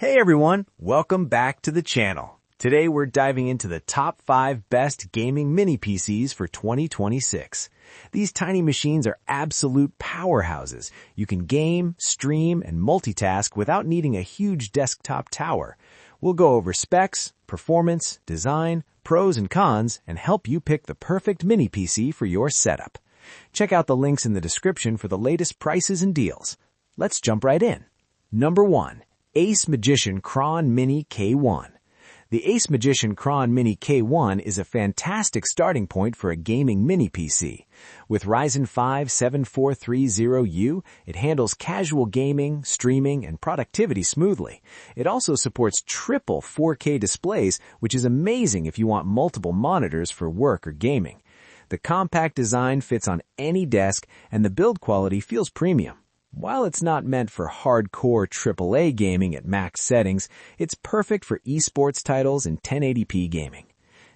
Hey everyone, welcome back to the channel. Today we're diving into the top 5 best gaming mini PCs for 2026. These tiny machines are absolute powerhouses. You can game, stream, and multitask without needing a huge desktop tower. We'll go over specs, performance, design, pros and cons, and help you pick the perfect mini PC for your setup. Check out the links in the description for the latest prices and deals. Let's jump right in. Number 1. ACEMAGICIAN Kron Mini K1. The ACEMAGICIAN Kron Mini K1 is a fantastic starting point for a gaming mini PC. With Ryzen 5 7430U, it handles casual gaming, streaming, and productivity smoothly. It also supports triple 4K displays, which is amazing if you want multiple monitors for work or gaming. The compact design fits on any desk, and the build quality feels premium. While it's not meant for hardcore AAA gaming at max settings, it's perfect for esports titles and 1080p gaming.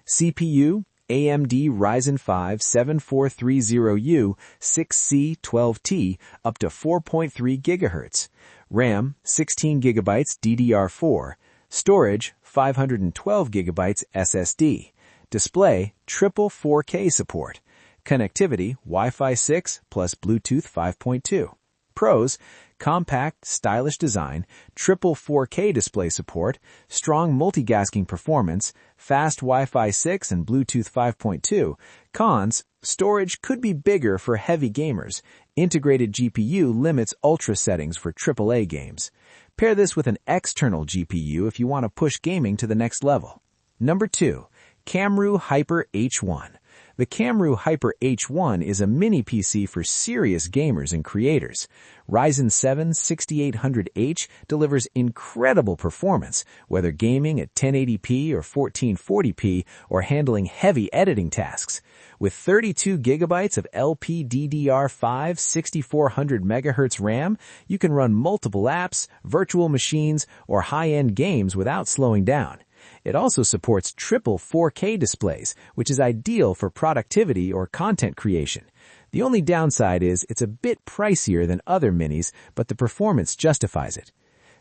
CPU, AMD Ryzen 5 7430U 6C12T up to 4.3 GHz. RAM, 16 GB DDR4. Storage, 512 GB SSD. Display, triple 4K support. Connectivity, Wi-Fi 6 plus Bluetooth 5.2. Pros: compact, stylish design, triple 4K display support, strong multitasking performance, fast Wi-Fi 6 and Bluetooth 5.2. Cons: storage could be bigger for heavy gamers. Integrated GPU limits ultra settings for AAA games. Pair this with an external GPU if you want to push gaming to the next level. Number 2. KAMRUI Hyper H1. The KAMRUI Hyper H1 is a mini PC for serious gamers and creators. Ryzen 7 6800H delivers incredible performance, whether gaming at 1080p or 1440p or handling heavy editing tasks. With 32 GB of LPDDR5 6400 MHz RAM, you can run multiple apps, virtual machines, or high-end games without slowing down. It also supports triple 4K displays, which is ideal for productivity or content creation. The only downside is it's a bit pricier than other minis, but the performance justifies it.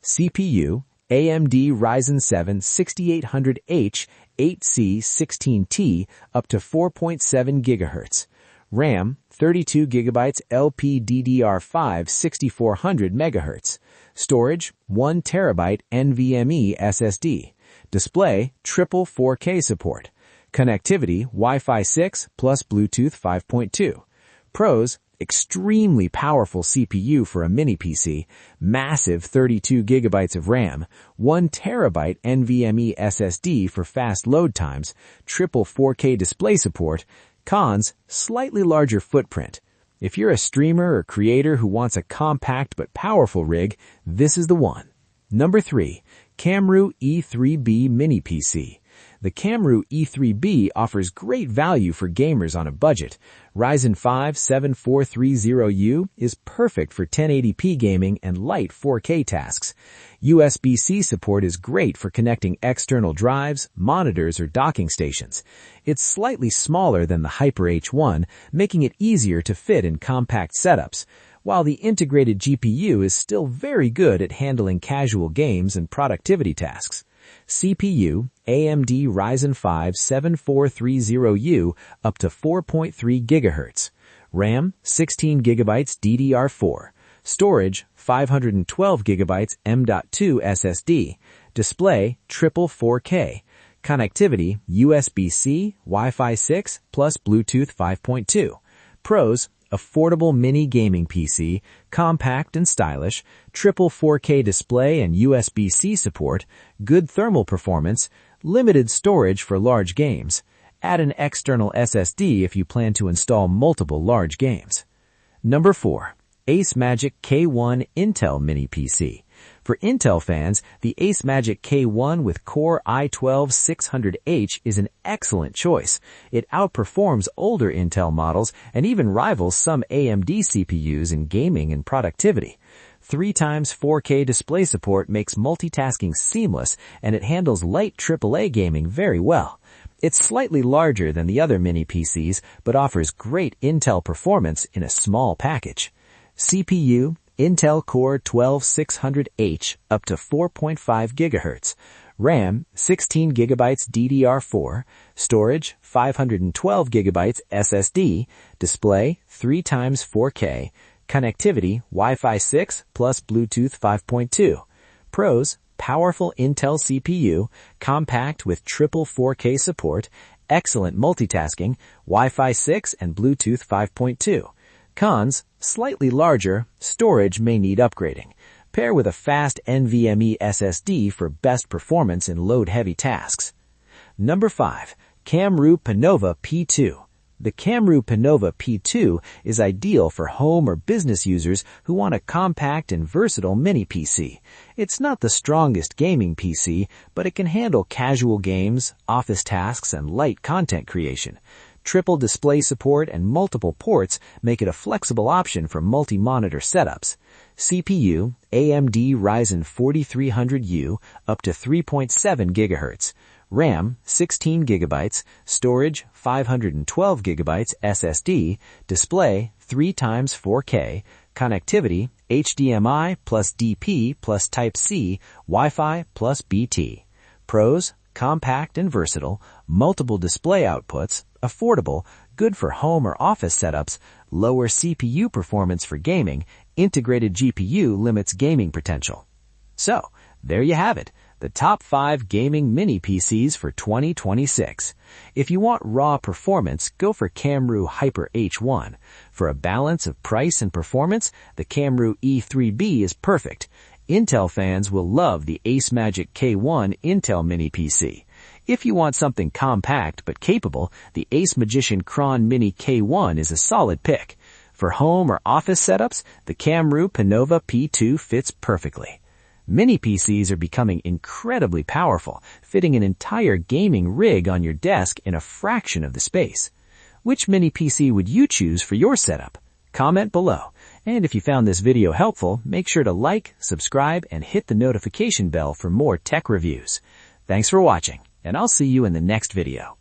CPU, AMD Ryzen 7 6800H 8C16T up to 4.7 GHz. RAM, 32 GB LPDDR5 6400 MHz. Storage, 1 TB NVMe SSD. Display, triple 4K support. Connectivity, Wi-Fi 6 plus Bluetooth 5.2. Pros: extremely powerful CPU for a mini PC, massive 32 GB of RAM, 1 TB NVMe SSD for fast load times, triple 4K display support. Cons: slightly larger footprint. If you're a streamer or creator who wants a compact but powerful rig, this is the one. Number 3. KAMRUI E3B Mini PC. The KAMRUI E3B offers great value for gamers on a budget. Ryzen 5 7430U is perfect for 1080p gaming and light 4K tasks. USB-C support is great for connecting external drives, monitors, or docking stations. It's slightly smaller than the Hyper H1, making it easier to fit in compact setups, while the integrated GPU is still very good at handling casual games and productivity tasks. CPU, AMD Ryzen 5 7430U up to 4.3 GHz. RAM, 16 GB DDR4. Storage, 512 GB M.2 SSD. Display, triple 4K. Connectivity, USB-C, Wi-Fi 6 plus Bluetooth 5.2. Pros: affordable mini gaming PC, compact and stylish, triple 4K display and USB-C support, good thermal performance, limited storage for large games. Add an external SSD if you plan to install multiple large games. Number 4. ACEMAGIC K1 Intel Mini PC. For Intel fans, the ACEMAGIC K1 with Core i12 600H is an excellent choice. It outperforms older Intel models and even rivals some AMD CPUs in gaming and productivity. 3x 4K display support makes multitasking seamless, and it handles light AAA gaming very well. It's slightly larger than the other mini PCs, but offers great Intel performance in a small package. CPU, Intel Core 12600H up to 4.5 GHz, RAM 16 GB DDR4, storage 512 GB SSD, display 3x 4K, connectivity Wi-Fi 6 plus Bluetooth 5.2. Pros: powerful Intel CPU, compact with triple 4K support, excellent multitasking, Wi-Fi 6 and Bluetooth 5.2. Cons: slightly larger, storage may need upgrading. Pair with a fast NVMe SSD for best performance in load-heavy tasks. Number 5. KAMRUI Pinova P2. The KAMRUI Pinova P2 is ideal for home or business users who want a compact and versatile mini PC. It's not the strongest gaming PC, but it can handle casual games, office tasks, and light content creation. Triple display support and multiple ports make it a flexible option for multi-monitor setups. CPU, AMD Ryzen 4300U up to 3.7 GHz. RAM, 16 GB, storage, 512 GB SSD, display, 3x 4K, connectivity, HDMI plus DP plus Type-C, Wi-Fi plus BT. Pros: compact and versatile, multiple display outputs, affordable, good for home or office setups, lower CPU performance for gaming, integrated GPU limits gaming potential. So, there you have it, the top 5 gaming mini PCs for 2026. If you want raw performance, go for KAMRUI Hyper H1. For a balance of price and performance, the KAMRUI E3B is perfect. Intel fans will love the ACEMAGIC K1 Intel Mini PC. If you want something compact but capable, the ACEMAGICIAN Kron Mini K1 is a solid pick. For home or office setups, the KAMRUI Pinova P2 fits perfectly. Mini PCs are becoming incredibly powerful, fitting an entire gaming rig on your desk in a fraction of the space. Which mini PC would you choose for your setup? Comment below. And if you found this video helpful, make sure to like, subscribe, and hit the notification bell for more tech reviews. Thanks for watching, and I'll see you in the next video.